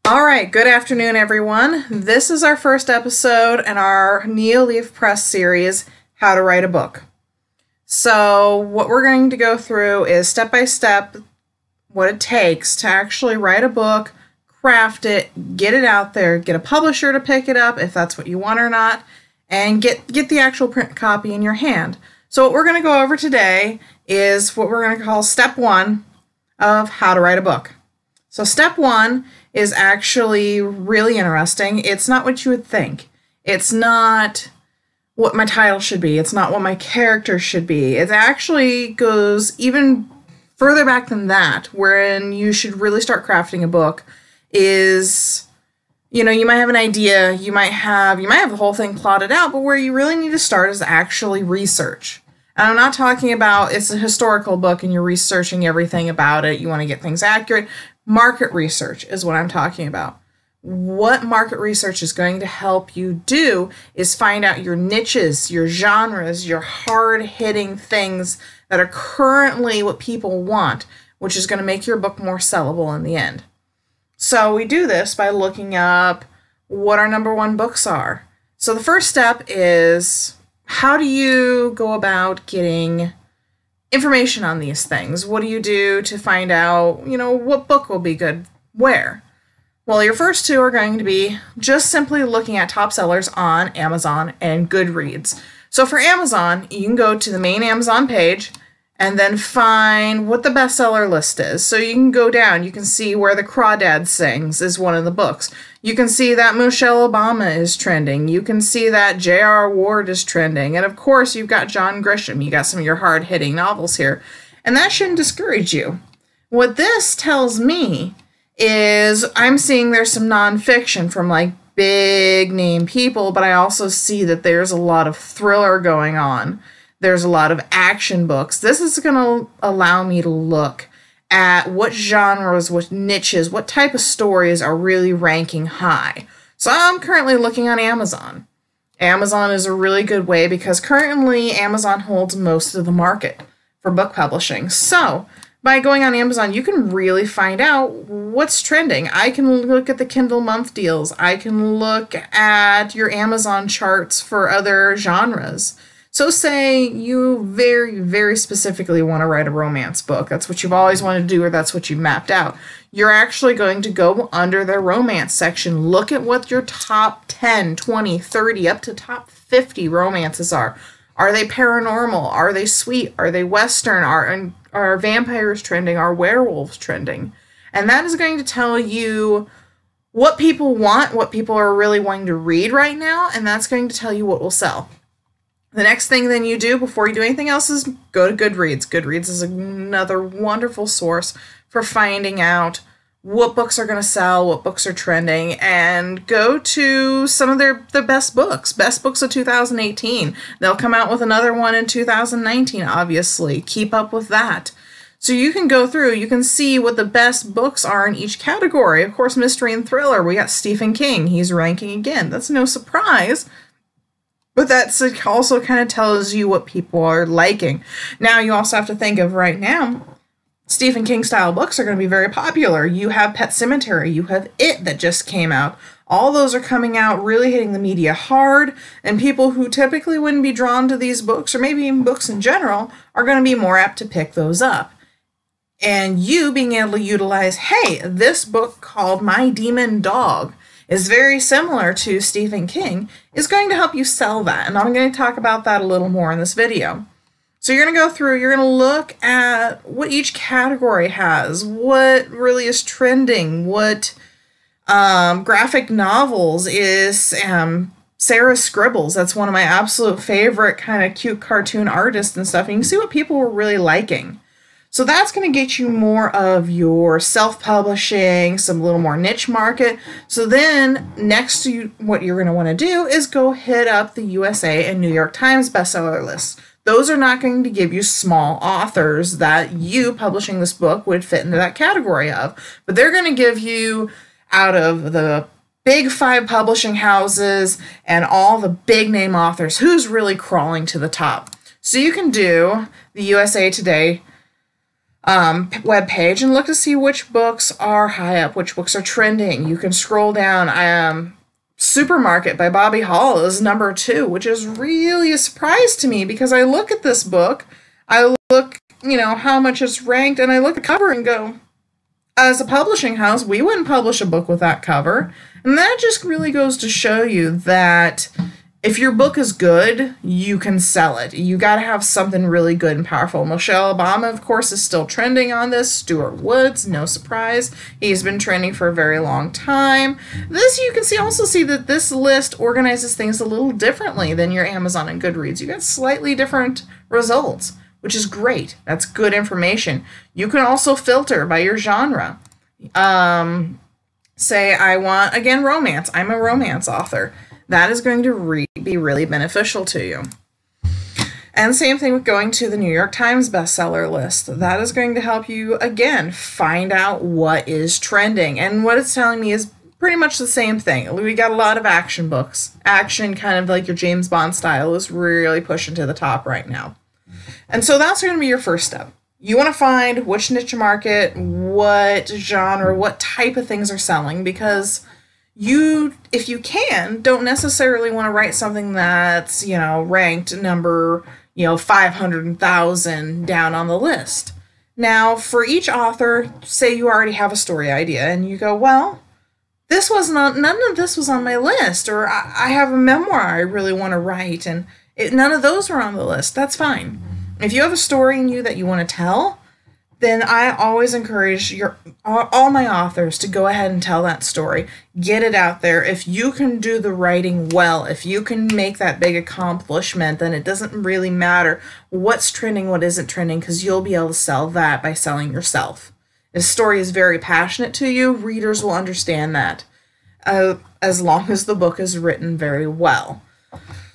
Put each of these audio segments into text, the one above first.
All right, good afternoon, everyone. This is our first episode in our Neoleaf Press series, How to Write a Book. So what we're going to go through is step by step what it takes to actually write a book, craft it, get it out there, get a publisher to pick it up if that's what you want or not, and get the actual print copy in your hand. So what we're going to go over today is what we're going to call step one of how to write a book. So step one is actually really interesting. It's not what you would think. It's not what my title should be. It's not what my character should be. It actually goes even further back than that, wherein you should really start crafting a book is, you might have an idea, you might have the whole thing plotted out, but where you really need to start is actually research. And I'm not talking about it's a historical book and you're researching everything about it. You want to get things accurate. Market research is what I'm talking about. What market research is going to help you do is find out your niches, your genres, your hard-hitting things that are currently what people want, which is going to make your book more sellable in the end. So we do this by looking up what our number one books are. So the first step is, how do you go about getting information on these things? What do you do to find out, what book will be good where? Well, your first two are going to be just simply looking at top sellers on Amazon and Goodreads. So for Amazon, you can go to the main Amazon page and then find what the bestseller list is. So you can go down, you can see where The Crawdad Sings is one of the books. You can see that Michelle Obama is trending. You can see that J.R. Ward is trending. And of course, you've got John Grisham. You got some of your hard-hitting novels here. And that shouldn't discourage you. What this tells me is I'm seeing there's some nonfiction from like big name people, but I also see that there's a lot of thriller going on. There's a lot of action books. This is going to allow me to look at what genres, what niches, what type of stories are really ranking high. So I'm currently looking on Amazon. Amazon is a really good way because currently Amazon holds most of the market for book publishing. So by going on Amazon, you can really find out what's trending. I can look at the Kindle month deals. I can look at your Amazon charts for other genres. So say you very, very specifically want to write a romance book. That's what you've always wanted to do, or that's what you've mapped out. You're actually going to go under the romance section. Look at what your top 10, 20, 30, up to top 50 romances are. Are they paranormal? Are they sweet? Are they Western? Are vampires trending? Are werewolves trending? And that is going to tell you what people want, what people are really wanting to read right now, and that's going to tell you what will sell. The next thing then you do before you do anything else is go to Goodreads. Goodreads is another wonderful source for finding out what books are going to sell, what books are trending, and go to some of their best books of 2018. They'll come out with another one in 2019, obviously. Keep up with that. So you can go through, you can see what the best books are in each category. Of course, mystery and thriller, we got Stephen King. He's ranking again. That's no surprise. But that also kind of tells you what people are liking. Now, you also have to think of right now, Stephen King style books are going to be very popular. You have Pet Sematary, you have It that just came out. All those are coming out, really hitting the media hard, and people who typically wouldn't be drawn to these books, or maybe even books in general, are going to be more apt to pick those up. And you being able to utilize, hey, this book called My Demon Dog is very similar to Stephen King, is going to help you sell that. And I'm going to talk about that a little more in this video. So you're going to go through, you're going to look at what each category has, what really is trending, what graphic novels is Sarah Scribbles. That's one of my absolute favorite kind of cute cartoon artists and stuff. And you can see what people were really liking. So that's going to get you more of your self-publishing, some little more niche market. So then next to what you're going to want to do is go hit up the USA and New York Times bestseller lists. Those are not going to give you small authors that you publishing this book would fit into that category of, but they're going to give you out of the big 5 publishing houses and all the big name authors who's really crawling to the top. So you can do the USA Today web page and look to see which books are high up, which books are trending. You can scroll down. Supermarket by Bobby Hall is number 2, which is really a surprise to me because I look at this book, I look, how much it's ranked, and I look at the cover and go, as a publishing house, we wouldn't publish a book with that cover. And that just really goes to show you that if your book is good, you can sell it. You got to have something really good and powerful. Michelle Obama, of course, is still trending on this. Stuart Woods, no surprise. He's been trending for a very long time. This, you can also see that this list organizes things a little differently than your Amazon and Goodreads. You got slightly different results, which is great. That's good information. You can also filter by your genre. Say I want, again, romance. I'm a romance author. That is going to be really beneficial to you. And same thing with going to the New York Times bestseller list. That is going to help you, again, find out what is trending. And what it's telling me is pretty much the same thing. We got a lot of action books. Action, kind of like your James Bond style, is really pushing to the top right now. And so that's going to be your first step. You want to find which niche market, what genre, what type of things are selling, because you, if you can, don't necessarily want to write something that's, ranked number, 500,000 down on the list. Now, for each author, say you already have a story idea and you go, well, none of this was on my list, or I have a memoir I really want to write and none of those were on the list. That's fine. If you have a story in you that you want to tell, then I always encourage all my authors to go ahead and tell that story. Get it out there. If you can do the writing well, if you can make that big accomplishment, then it doesn't really matter what's trending, what isn't trending, because you'll be able to sell that by selling yourself. If a story is very passionate to you, readers will understand that, as long as the book is written very well.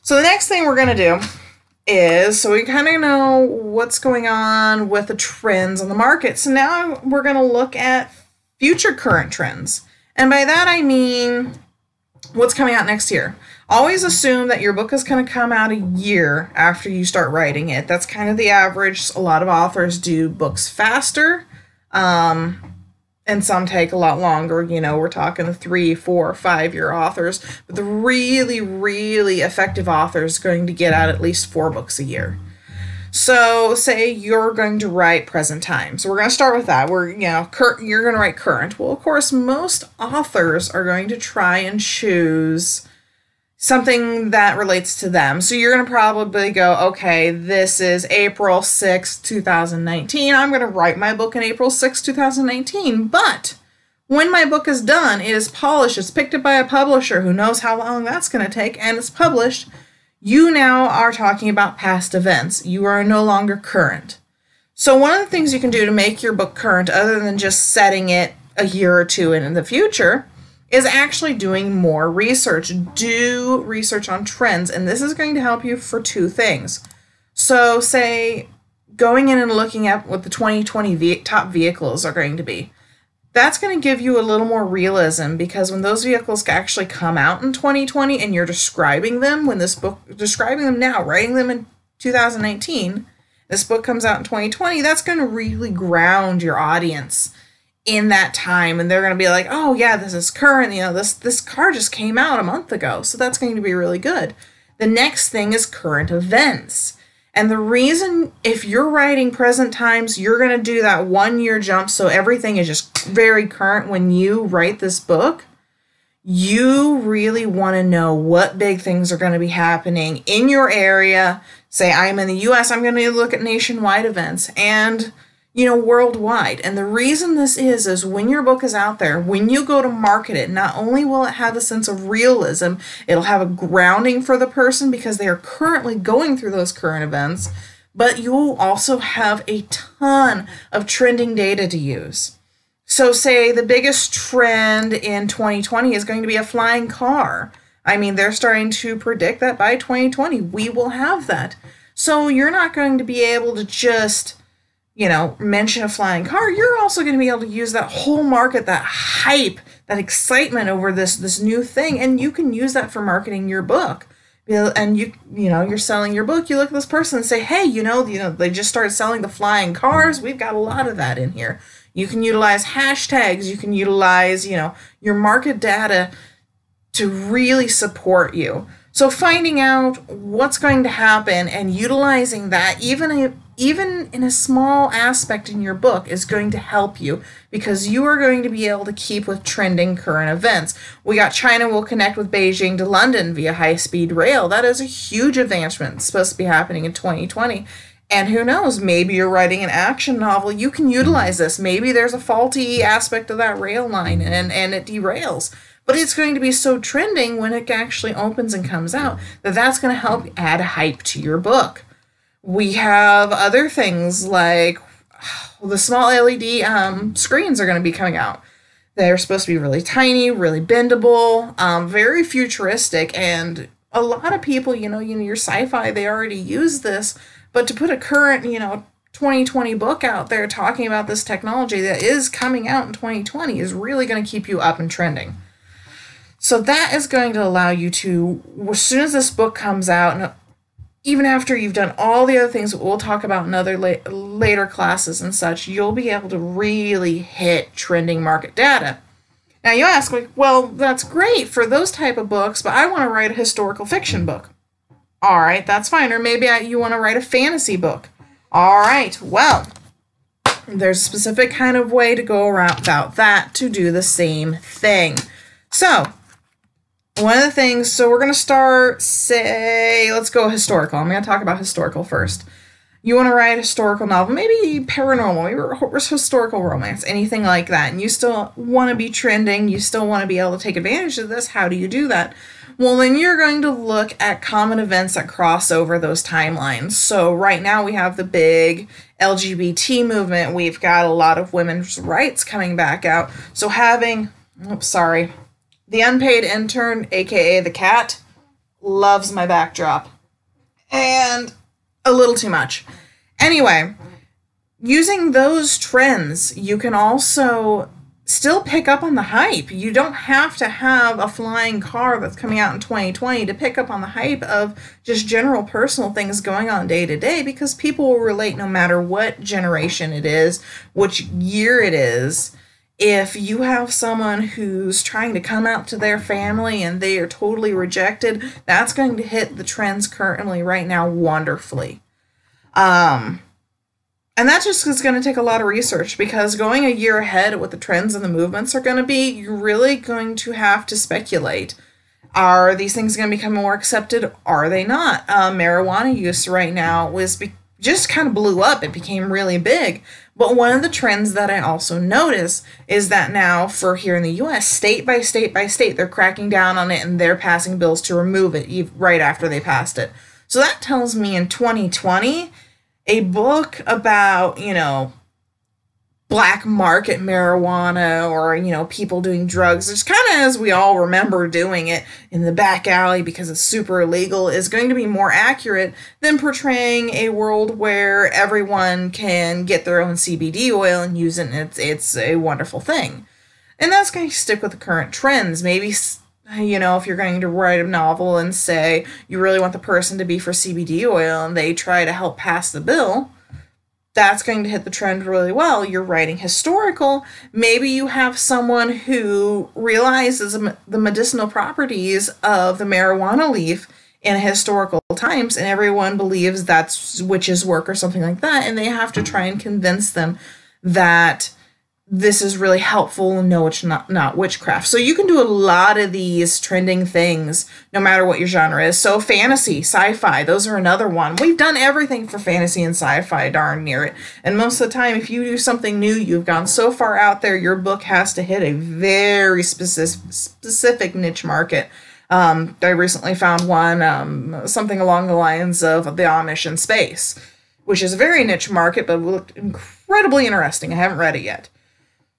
So the next thing we're going to do is, so we kind of know what's going on with the trends on the market. So now we're going to look at future current trends. And by that I mean what's coming out next year. Always assume that your book is going to come out a year after you start writing it. That's kind of the average. A lot of authors do books faster, and some take a lot longer. We're talking 3, 4, 5-year authors. But the really, really effective authors are going to get out at least 4 books a year. So say you're going to write present time. So we're going to start with that. You're going to write current. Well, of course, most authors are going to try and choose something that relates to them. So you're going to probably go, okay, this is April 6, 2019. I'm going to write my book in April 6, 2019. But when my book is done, it is polished, it's picked up by a publisher who knows how long that's going to take, and it's published, you now are talking about past events. You are no longer current. So one of the things you can do to make your book current, other than just setting it a year or two in the future, is actually doing more research. Do research on trends, and this is going to help you for 2 things. So say going in and looking at what the 2020 top vehicles are going to be. That's going to give you a little more realism, because when those vehicles actually come out in 2020 and you're describing them, describing them now, writing them in 2019, this book comes out in 2020, that's going to really ground your audience in that time, and they're going to be like, oh yeah, this is current, this car just came out a month ago, so that's going to be really good. The next thing is current events. And the reason, if you're writing present times, you're going to do that 1-year jump, so everything is just very current when you write this book. You really want to know what big things are going to be happening in your area. Say I'm in the US, I'm going to look at nationwide events and worldwide. And the reason this is when your book is out there, when you go to market it, not only will it have a sense of realism, it'll have a grounding for the person because they are currently going through those current events, but you'll also have a ton of trending data to use. So say the biggest trend in 2020 is going to be a flying car. They're starting to predict that by 2020, we will have that. So you're not going to be able to just mention a flying car. You're also going to be able to use that whole market, that hype, that excitement over this new thing, and you can use that for marketing your book. And you're selling your book, you look at this person and say, hey, they just started selling the flying cars. We've got a lot of that in here. You can utilize hashtags. You can utilize, your market data to really support you. So finding out what's going to happen and utilizing that, even in a small aspect in your book, is going to help you, because you are going to be able to keep with trending current events. We got China will connect with Beijing to London via high-speed rail. That is a huge advancement. It's supposed to be happening in 2020. And who knows, maybe you're writing an action novel. You can utilize this. Maybe there's a faulty aspect of that rail line and it derails. But it's going to be so trending when it actually opens and comes out that that's going to help add hype to your book. We have other things like the small LED screens are going to be coming out. They're supposed to be really tiny, really bendable, very futuristic, and a lot of people, your sci-fi, they already use this, but to put a current, 2020 book out there talking about this technology that is coming out in 2020 is really going to keep you up and trending. So that is going to allow you to, as soon as this book comes out, and even after you've done all the other things that we'll talk about in other later classes and such, you'll be able to really hit trending market data. Now you ask, well, that's great for those type of books, but I want to write a historical fiction book. All right, that's fine. Or maybe you want to write a fantasy book. All right, well, there's a specific kind of way to go around about that to do the same thing. So one of the things, so we're going to start, let's go historical. I'm going to talk about historical first. You want to write a historical novel, maybe paranormal, maybe historical romance, anything like that. And you still want to be trending. You still want to be able to take advantage of this. How do you do that? Well, then you're going to look at common events that cross over those timelines. So right now we have the big LGBT movement. We've got a lot of women's rights coming back out. So having, the unpaid intern, aka the cat, loves my backdrop. And a little too much. Anyway, using those trends, you can also still pick up on the hype. You don't have to have a flying car that's coming out in 2020 to pick up on the hype of just general personal things going on day to day, because people will relate no matter what generation it is, which year it is. If you have someone who's trying to come out to their family and they are totally rejected, that's going to hit the trends currently right now wonderfully. And that just is going to take a lot of research, because going a year ahead of what the trends and the movements are going to be, you're really going to have to speculate. Are these things going to become more accepted? Are they not? Marijuana use right now just kind of blew up. It became really big. But one of the trends that I also notice is that now for here in the U.S., state by state by state, they're cracking down on it and they're passing bills to remove it right after they passed it. So that tells me in 2020, a book about, black market marijuana or, people doing drugs, just kind of as we all remember doing it in the back alley because it's super illegal, is going to be more accurate than portraying a world where everyone can get their own CBD oil and use it, and it's a wonderful thing. And that's going to stick with the current trends. Maybe, if you're going to write a novel and say you really want the person to be for CBD oil and they try to help pass the bill, that's going to hit the trend really well. You're writing historical. Maybe you have someone who realizes the medicinal properties of the marijuana leaf in historical times, and everyone believes that's witches' work or something like that, and they have to try and convince them that this is really helpful and no, it's not witchcraft. So you can do a lot of these trending things no matter what your genre is. So fantasy, sci-fi, those are another one. We've done everything for fantasy and sci-fi darn near it. And most of the time, if you do something new, you've gone so far out there, your book has to hit a very specific niche market. I recently found one, something along the lines of the Amish in space, which is a very niche market, but looked incredibly interesting. I haven't read it yet.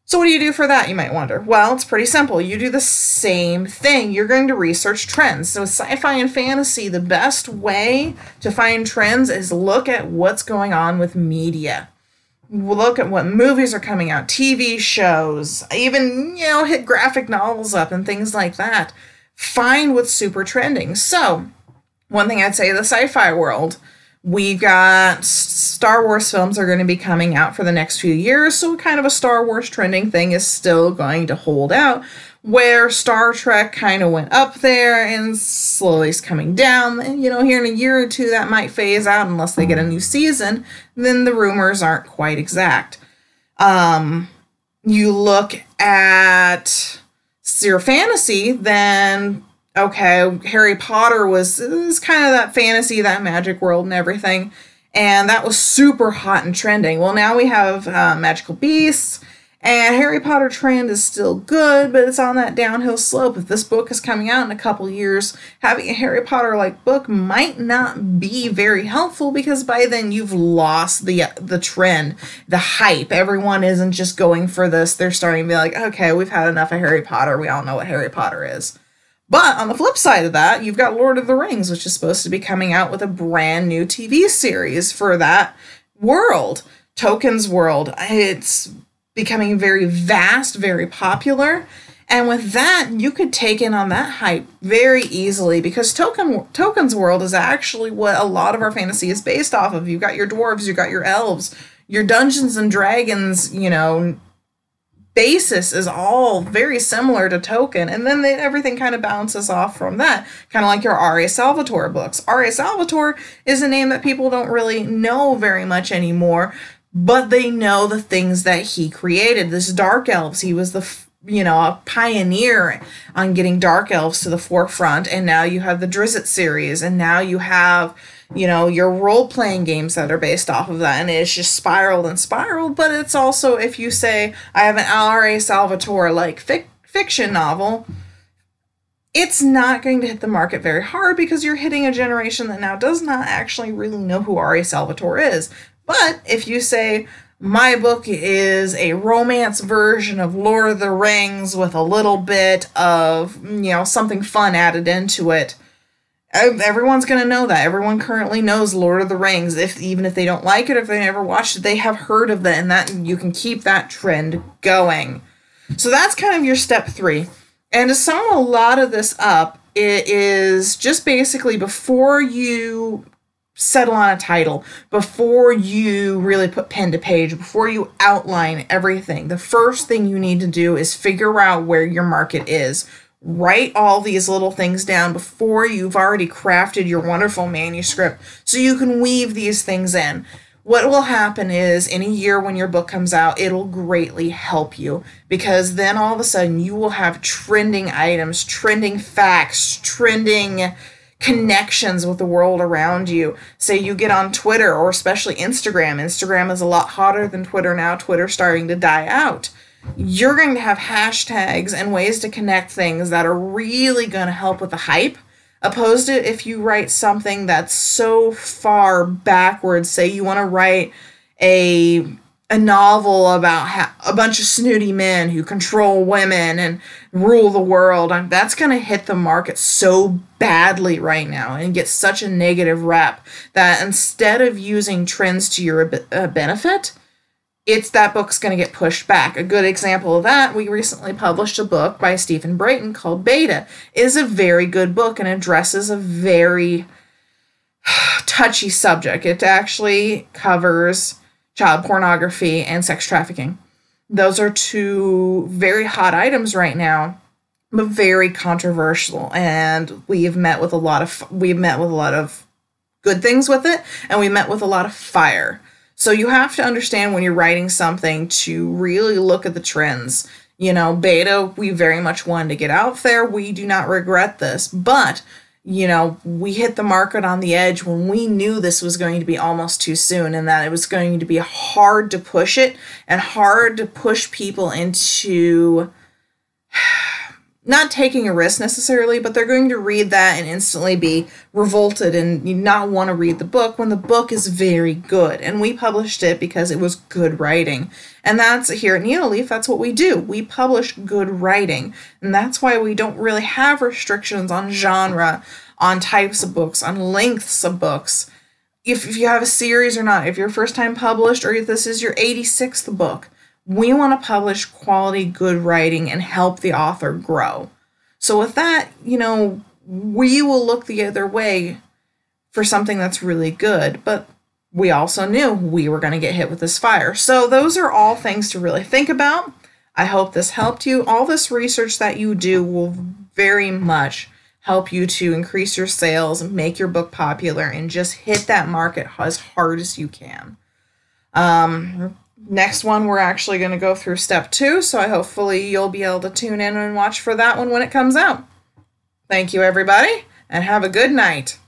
So what do you do for that, you might wonder? Well, it's pretty simple. You do the same thing. You're going to research trends. So sci-fi and fantasy, the best way to find trends is look at what's going on with media. Look at what movies are coming out, TV shows, even, hit graphic novels up and things like that. Find what's super trending. So One thing I'd say, the sci-fi world. We've got Star Wars films are going to be coming out for the next few years, so kind of a Star Wars trending thing is still going to hold out. Where Star Trek kind of went up there and slowly is coming down. And, here in a year or two, that might phase out unless they get a new season. Then the rumors aren't quite exact. You look at your fantasy, then okay, Harry Potter was kind of that fantasy, that magic world and everything. And that was super hot and trending. Well, now we have Magical Beasts, and Harry Potter trend is still good, but it's on that downhill slope. If this book is coming out in a couple years, having a Harry Potter-like book might not be very helpful because by then you've lost the trend, the hype. Everyone isn't just going for this. They're starting to be like, okay, we've had enough of Harry Potter. We all know what Harry Potter is. But on the flip side of that, you've got Lord of the Rings, which is supposed to be coming out with a brand new TV series for that world. Tolkien's world. It's becoming very vast, very popular. And with that, you could take in on that hype very easily because Tolkien's world is actually what a lot of our fantasy is based off of. You've got your dwarves, you've got your elves, your Dungeons and Dragons, basis is all very similar to Tolkien, and then everything kind of bounces off from that, kind of like your R.A. Salvatore books. R.A. Salvatore is a name that people don't really know very much anymore, but they know the things that he created. This Dark Elves, he was a pioneer on getting Dark Elves to the forefront, and now you have the Drizzt series, and now you have your role-playing games that are based off of that, and it's just spiraled and spiraled. But it's also, if you say, I have an R.A. Salvatore-like fiction novel, it's not going to hit the market very hard because you're hitting a generation that now does not actually really know who R.A. Salvatore is. But if you say, my book is a romance version of Lord of the Rings with a little bit of, something fun added into it, everyone's going to know that. Everyone currently knows Lord of the Rings. Even if they don't like it, if they never watched it, they have heard of it, and that you can keep that trend going. So that's kind of your step 3. And to sum a lot of this up, it is just basically before you settle on a title, before you really put pen to page, before you outline everything, the first thing you need to do is figure out where your market is. Write all these little things down before you've already crafted your wonderful manuscript so you can weave these things in. What will happen is in a year when your book comes out, it'll greatly help you because then all of a sudden you will have trending items, trending facts, trending connections with the world around you. Say you get on Twitter or especially Instagram. Instagram is a lot hotter than Twitter now. Twitter's starting to die out. You're going to have hashtags and ways to connect things that are really going to help with the hype, opposed to if you write something that's so far backwards. Say you want to write a novel about a bunch of snooty men who control women and rule the world. That's going to hit the market so badly right now and get such a negative rep that instead of using trends to your benefit, that book's going to get pushed back. A good example of that, we recently published a book by Stephen Brayton called Beta. It is a very good book and addresses a very touchy subject. It actually covers child pornography and sex trafficking. Those are 2 very hot items right now, but very controversial. And we've met with a lot of good things with it, and we met with a lot of fire. So you have to understand when you're writing something to really look at the trends. Beta, we very much wanted to get out there. We do not regret this. But, we hit the market on the edge when we knew this was going to be almost too soon and that it was going to be hard to push it and hard to push people into not taking a risk necessarily, but they're going to read that and instantly be revolted and not want to read the book when the book is very good. And we published it because it was good writing. And that's here at Neoleaf, that's what we do. We publish good writing. And that's why we don't really have restrictions on genre, on types of books, on lengths of books. If you have a series or not, if you're first time published or if this is your 86th book, we want to publish quality, good writing and help the author grow. So with that, we will look the other way for something that's really good, but we also knew we were going to get hit with this fire. So those are all things to really think about. I hope this helped you. All this research that you do will very much help you to increase your sales, make your book popular, and just hit that market as hard as you can. Next one, we're actually going to go through step 2, so hopefully you'll be able to tune in and watch for that one when it comes out. Thank you, everybody, and have a good night.